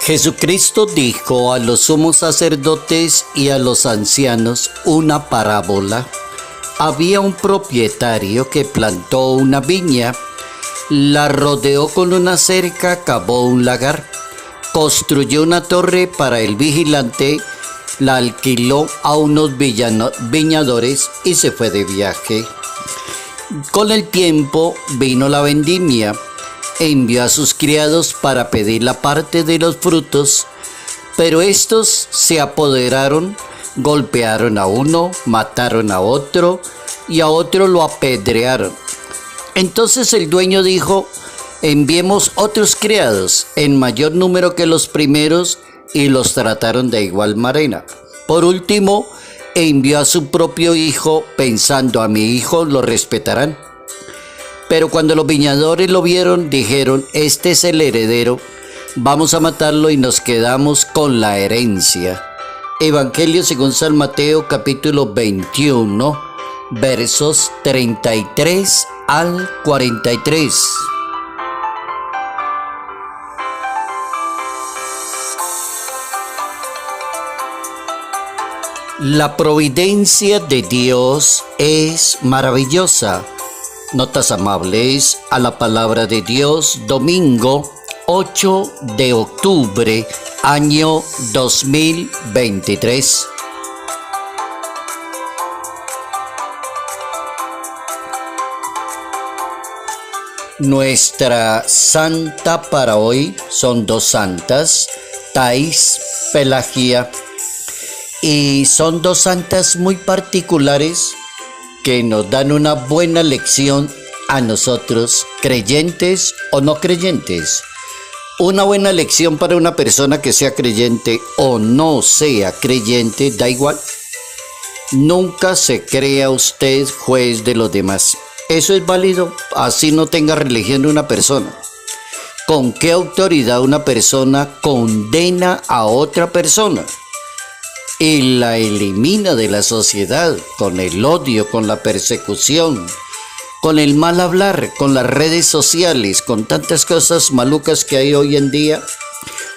Jesucristo dijo a los sumos sacerdotes y a los ancianos una parábola. Había un propietario que plantó una viña, la rodeó con una cerca, cavó un lagar, construyó una torre para el vigilante, la alquiló a unos viñadores y se fue de viaje. Con el tiempo vino la vendimia. Envió a sus criados para pedir la parte de los frutos, pero estos se apoderaron, golpearon a uno, mataron a otro y a otro lo apedrearon. Entonces el dueño dijo: enviemos otros criados en mayor número que los primeros, y los trataron de igual manera. Por último, envió a su propio hijo, pensando: a mi hijo lo respetarán. Pero cuando los viñadores lo vieron, dijeron: este es el heredero, vamos a matarlo y nos quedamos con la herencia. Evangelio según San Mateo, capítulo 21, versos 33 al 43. La providencia de Dios es maravillosa. Notas amables a la palabra de Dios, domingo 8 de octubre, año 2023. Nuestra santa para hoy son dos santas, Thais, Pelagia, y son dos santas muy particulares que nos dan una buena lección a nosotros, creyentes o no creyentes. Una buena lección para una persona que sea creyente o no sea creyente, da igual. Nunca se crea usted juez de los demás. Eso es válido, así no tenga religión una persona. ¿Con qué autoridad una persona condena a otra persona y la elimina de la sociedad? Con el odio, con la persecución, con el mal hablar, con las redes sociales, con tantas cosas malucas que hay hoy en día.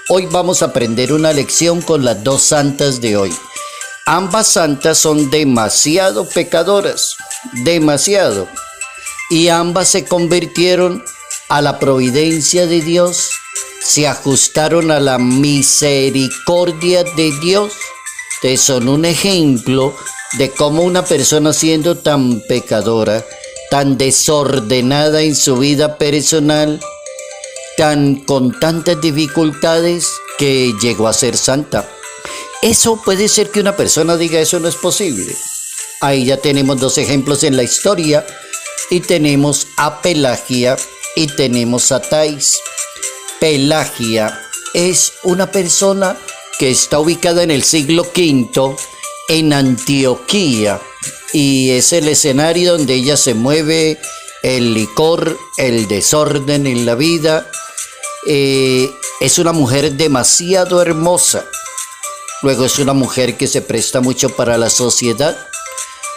Hoy vamos a aprender una lección con las dos santas de hoy. Ambas santas son demasiado pecadoras, demasiado, y ambas se convirtieron a la providencia de Dios, se ajustaron a la misericordia de Dios. Ustedes son un ejemplo de cómo una persona, siendo tan pecadora, tan desordenada en su vida personal, con tantas dificultades, que llegó a ser santa. Eso puede ser que una persona diga: eso no es posible. Ahí ya tenemos dos ejemplos en la historia, y tenemos a Pelagia y tenemos a Thais. Pelagia es una persona que está ubicada en el siglo V en Antioquía, y es el escenario donde ella se mueve el licor, el desorden en la vida. Es una mujer demasiado hermosa. Luego es una mujer que se presta mucho para la sociedad,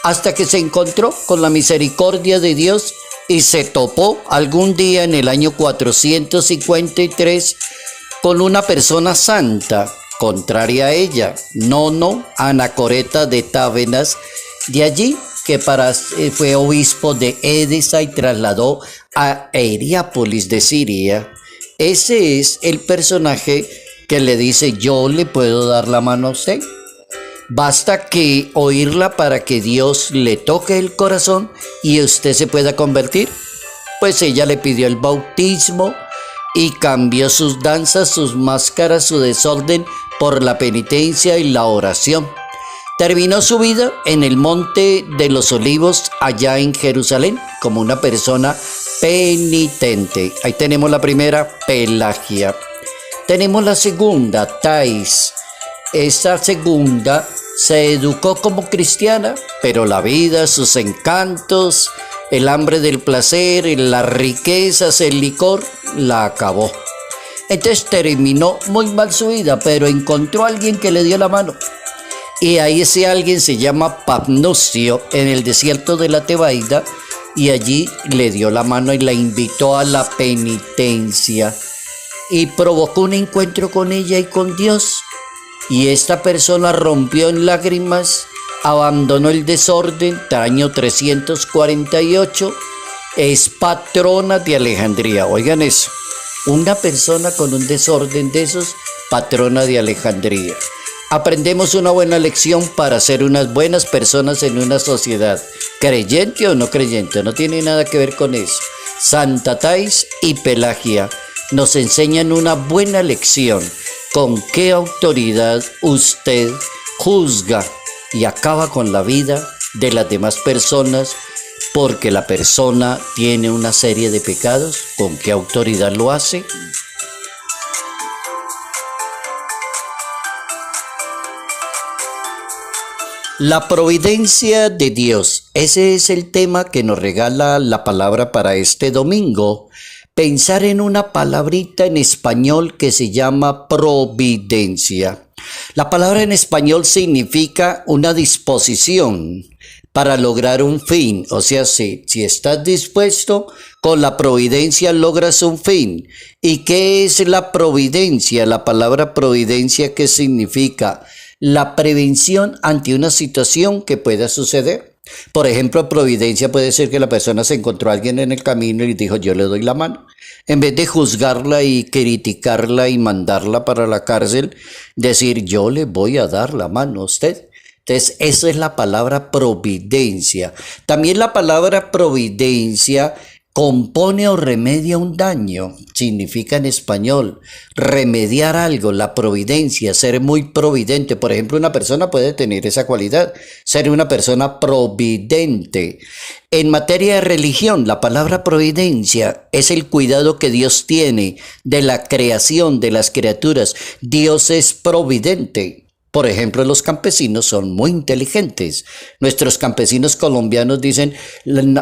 hasta que se encontró con la misericordia de Dios y se topó algún día en el año 453 con una persona santa, contraria a ella, Nono Anacoreta de Tábenas, de allí que fue obispo de Édesa y trasladó a Hierápolis de Siria. Ese es el personaje que le dice: yo le puedo dar la mano a usted. Basta que oírla para que Dios le toque el corazón y usted se pueda convertir. Pues ella le pidió el bautismo y cambió sus danzas, sus máscaras, su desorden por la penitencia y la oración. Terminó su vida en el Monte de los Olivos, allá en Jerusalén, como una persona penitente. Ahí tenemos la primera, Pelagia. Tenemos la segunda, Thais. Esa segunda se educó como cristiana, pero la vida, sus encantos, el hambre del placer, las riquezas, el licor, la acabó. Entonces terminó muy mal su vida, pero encontró a alguien que le dio la mano. Y ahí ese alguien se llama Pafnucio, en el desierto de la Tebaida, y allí le dio la mano y la invitó a la penitencia. y provocó un encuentro con ella y con Dios. Y esta persona rompió en lágrimas, abandonó el desorden, año 348, es patrona de Alejandría. Oigan eso, una persona con un desorden de esos, patrona de Alejandría. Aprendemos una buena lección para ser unas buenas personas en una sociedad, creyente o no creyente, no tiene nada que ver con eso. Santa Thais y Pelagia nos enseñan una buena lección. ¿Con qué autoridad usted juzga y acaba con la vida de las demás personas porque la persona tiene una serie de pecados? ¿Con qué autoridad lo hace? La providencia de Dios, ese es el tema que nos regala la palabra para este domingo. Pensar en una palabrita en español que se llama providencia. La palabra en español significa una disposición para lograr un fin. O sea, si estás dispuesto, con la providencia logras un fin. ¿Y qué es la providencia? La palabra providencia, ¿qué significa? La prevención ante una situación que pueda suceder. Por ejemplo, providencia puede ser que la persona se encontró a alguien en el camino y dijo, yo le doy la mano. En vez de juzgarla y criticarla y mandarla para la cárcel, decir, yo le voy a dar la mano a usted. Entonces, esa es la palabra providencia. También la palabra providencia compone o remedia un daño, significa en español remediar algo, la providencia, ser muy providente. Por ejemplo, una persona puede tener esa cualidad, ser una persona providente. En materia de religión, la palabra providencia es el cuidado que Dios tiene de la creación de las criaturas. Dios es providente. Por ejemplo, los campesinos son muy inteligentes. Nuestros campesinos colombianos dicen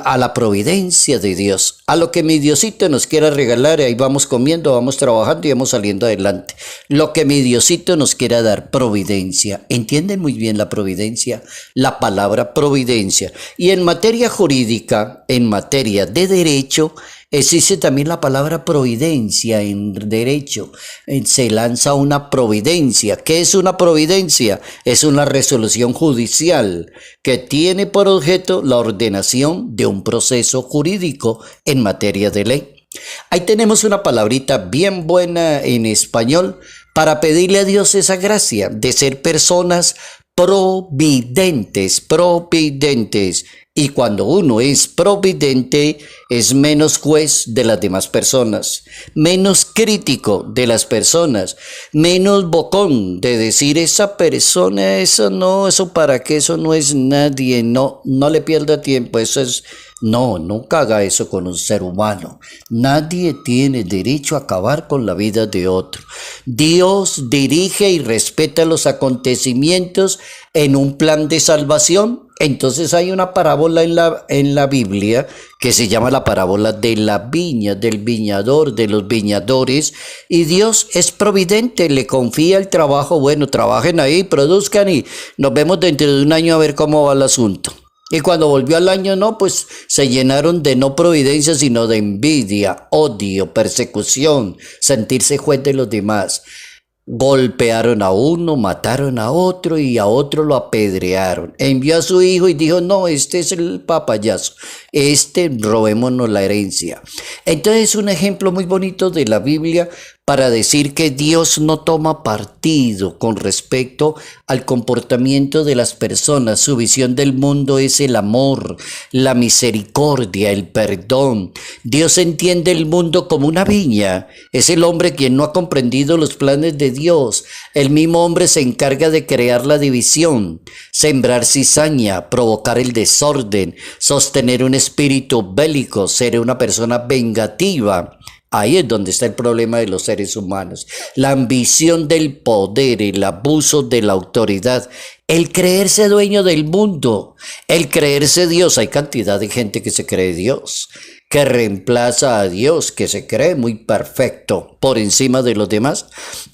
a la providencia de Dios, a lo que mi Diosito nos quiera regalar, ahí vamos comiendo, vamos trabajando y vamos saliendo adelante. Lo que mi Diosito nos quiera dar, providencia. ¿Entienden muy bien la providencia? La palabra providencia. Y en materia jurídica, en materia de derecho, existe también la palabra providencia en derecho. Se lanza una providencia. ¿Qué es una providencia? Es una resolución judicial que tiene por objeto la ordenación de un proceso jurídico en materia de ley. Ahí tenemos una palabrita bien buena en español para pedirle a Dios esa gracia de ser personas providentes, providentes. Y cuando uno es providente, es menos juez de las demás personas, menos crítico de las personas, menos bocón de decir esa persona, eso no, eso para qué, eso no es nadie, no le pierda tiempo, eso es... No, nunca haga eso con un ser humano. Nadie tiene derecho a acabar con la vida de otro. Dios dirige y respeta los acontecimientos en un plan de salvación. Entonces hay una parábola en la Biblia que se llama la parábola de la viña, del viñador, de los viñadores. Y Dios es providente, le confía el trabajo. Bueno, trabajen ahí, produzcan y nos vemos dentro de un año a ver cómo va el asunto. Y cuando volvió al año, no, pues se llenaron de no providencia, sino de envidia, odio, persecución, sentirse juez de los demás. Golpearon a uno, mataron a otro y a otro lo apedrearon. Envió a su hijo y dijo, no, este es el papayazo, robémonos la herencia. Entonces es un ejemplo muy bonito de la Biblia para decir que Dios no toma partido con respecto al comportamiento de las personas. Su visión del mundo es el amor, la misericordia, el perdón. Dios entiende el mundo como una viña. Es el hombre quien no ha comprendido los planes de Dios. El mismo hombre se encarga de crear la división, sembrar cizaña, provocar el desorden, sostener un espíritu bélico, ser una persona vengativa. Ahí es donde está el problema de los seres humanos. La ambición del poder, el abuso de la autoridad, el creerse dueño del mundo, el creerse Dios. Hay cantidad de gente que se cree Dios, que reemplaza a Dios, que se cree muy perfecto por encima de los demás.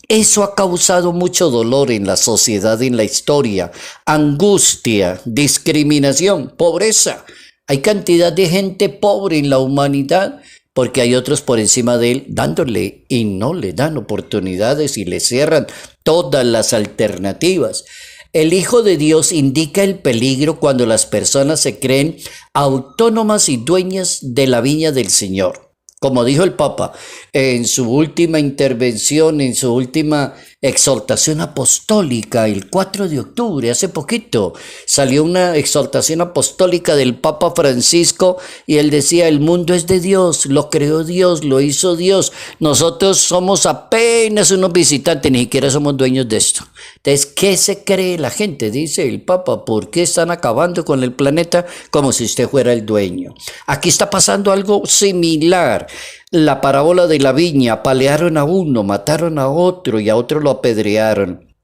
Eso ha causado mucho dolor en la sociedad, en la historia, angustia, discriminación, pobreza. Hay cantidad de gente pobre en la humanidad porque hay otros por encima de él dándole y no le dan oportunidades y le cierran todas las alternativas. El Hijo de Dios indica el peligro cuando las personas se creen autónomas y dueñas de la viña del Señor. Como dijo el Papa en su última intervención, en su última exhortación apostólica, el 4 de octubre, hace poquito, salió una exhortación apostólica del Papa Francisco y él decía, el mundo es de Dios, lo creó Dios, lo hizo Dios, nosotros somos apenas unos visitantes, ni siquiera somos dueños de esto. Entonces, ¿qué se cree la gente? Dice el Papa, ¿por qué están acabando con el planeta como si usted fuera el dueño? Aquí está pasando algo similar. La parábola de la viña, apalearon a uno, mataron a otro y a otro lo apedrearon.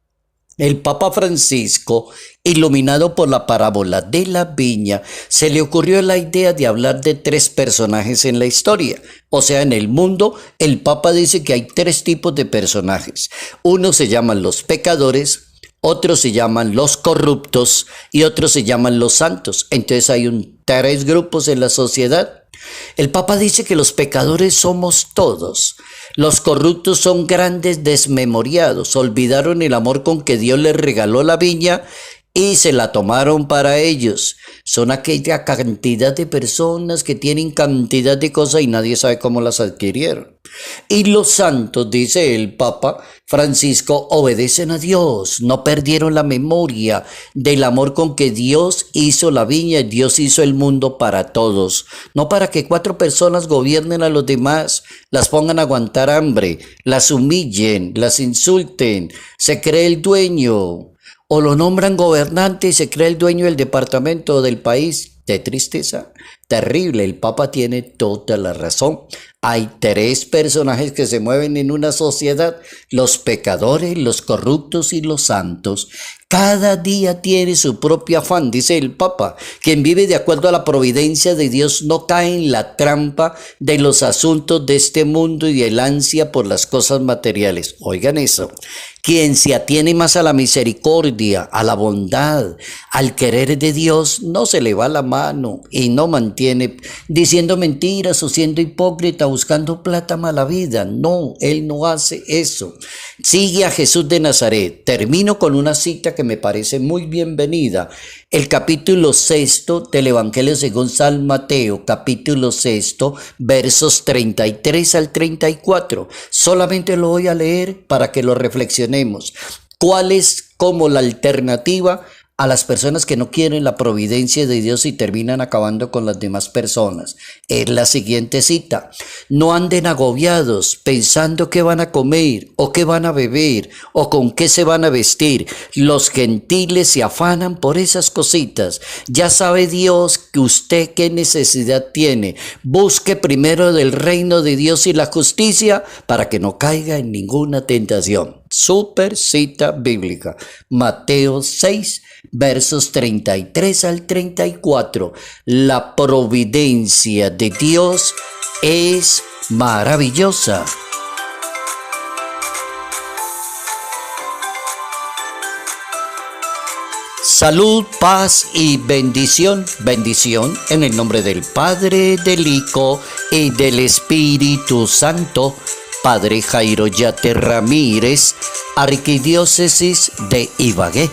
El Papa Francisco, iluminado por la parábola de la viña, se le ocurrió la idea de hablar de 3 personajes en la historia. O sea, en el mundo, el Papa dice que hay 3 tipos de personajes. Uno se llaman los pecadores, otros se llaman los corruptos y otros se llaman los santos. Entonces hay 3 grupos en la sociedad. El Papa dice que los pecadores somos todos. Los corruptos son grandes desmemoriados, olvidaron el amor con que Dios les regaló la viña y se la tomaron para ellos. Son aquella cantidad de personas que tienen cantidad de cosas y nadie sabe cómo las adquirieron. Y los santos, dice el Papa Francisco, obedecen a Dios, no perdieron la memoria del amor con que Dios hizo la viña y Dios hizo el mundo para todos. No para que 4 personas gobiernen a los demás, las pongan a aguantar hambre, las humillen, las insulten, se cree el dueño. O lo nombran gobernante y se cree el dueño del departamento o del país. De tristeza, terrible. El Papa tiene toda la razón. Hay 3 personajes que se mueven en una sociedad: los pecadores, los corruptos y los santos. Cada día tiene su propio afán, dice el Papa. Quien vive de acuerdo a la providencia de Dios no cae en la trampa de los asuntos de este mundo y del ansia por las cosas materiales. Oigan eso. Quien se atiene más a la misericordia, a la bondad, al querer de Dios, no se le va la mano y no mantiene diciendo mentiras o siendo hipócrita, buscando plata mala vida. No, él no hace eso. Sigue a Jesús de Nazaret. Termino con una cita que me parece muy bienvenida. El capítulo 6 del Evangelio según San Mateo, capítulo 6, versos 33 al 34. Solamente lo voy a leer para que lo reflexionemos. ¿Cuál es como la alternativa a las personas que no quieren la providencia de Dios y terminan acabando con las demás personas? Es la siguiente cita: no anden agobiados pensando qué van a comer o qué van a beber o con qué se van a vestir. Los gentiles se afanan por esas cositas. Ya sabe Dios que usted qué necesidad tiene. Busque primero del reino de Dios y la justicia para que no caiga en ninguna tentación. Super cita bíblica. Mateo 6, versos 33 al 34. La providencia de Dios es maravillosa. Salud, paz y bendición. Bendición en el nombre del Padre, del Hijo y del Espíritu Santo. Padre Jairo Yate Ramírez, Arquidiócesis de Ibagué.